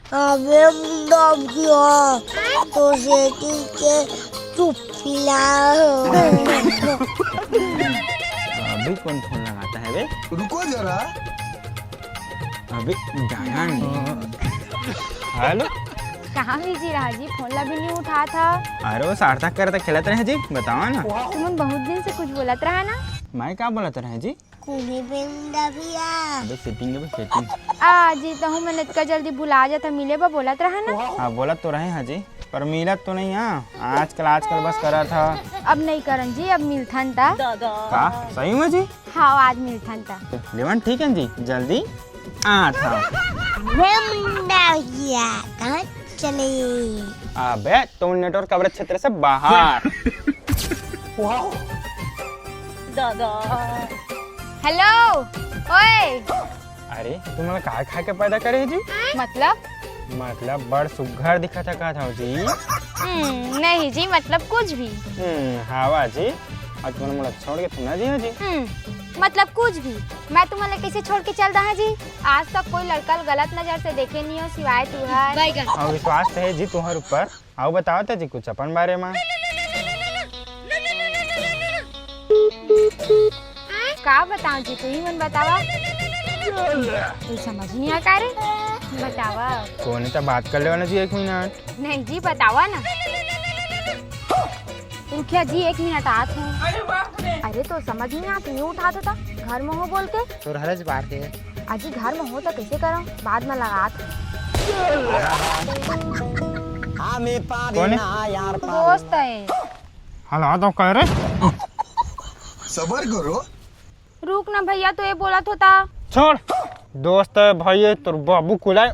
अबे दबिया तो सेठी के चुपिला अभी कौन फोन लगाता है बे? रुको जरा। अभी जाना नहीं। हेलो, कहाँ बिजी रहा जी? फोन ला भी नहीं उठा था। अरे वो सार्थक करता खेलत रहे जी, बताओ ना। तुम बहुत दिन से कुछ बोलत रहा ना। मैं क्या बोलत रहे जी? कुनी बिन दबिया अबे सेटिंग है सेटिंग। जी तो हूँ मैंने इतना जल्दी भुला जाता, मिले बा बोलत रहा ना। हाँ बोलत तो रहे हैं जी, पर मिलत तो नहीं। हाँ आजकल बस करा था। अब नहीं करन जी, अब मिलथन था। का सही में जी? हाँ आज मिलथन था। लेवन ठीक है जी, जल्दी आ था। दबिया कहाँ चले? अबे तुम नेटवर्क कवरेज क्षेत्र से बाहर। हेलो ओए। अरे तुम कहा खा के पैदा करे जी? मतलब बड़ सुघर दिखा था कहा था जी? नहीं जी, मतलब कुछ भी। हवा जी, और तुमने मुझे छोड़ के तुम ना जी जी? मतलब कुछ भी। मैं तुम्हारे कैसे छोड़ के चल रहा जी? आज तक कोई लड़का गलत नजर से देखे नहीं हो सिवाय तुहार। और विश्वास तो है जी तुम्हारे ऊपर। आओ बताओ तो जी कुछ अपन बारे में। का बताऊं जी, तू ही मन बतावा। समझ नहीं आ रे, बतावा। कौन तो बात कर ले वाला जी, 1 मिनट। नहीं जी बतावा ना। रुकिया जी 1 मिनट आत हूँ। अरे तो समझ नहीं आता, नहीं उठा था घर में हो बोल के। तो हरज बात है। अजी घर में हो तो कैसे करो, बाद में लगात। कौन है? दोस्त है। हला तो कह रहे। सबर करो। रुक ना भैया, तो ये बोला था। छोड़, दोस्त भाई तोर बाबू कुलाए।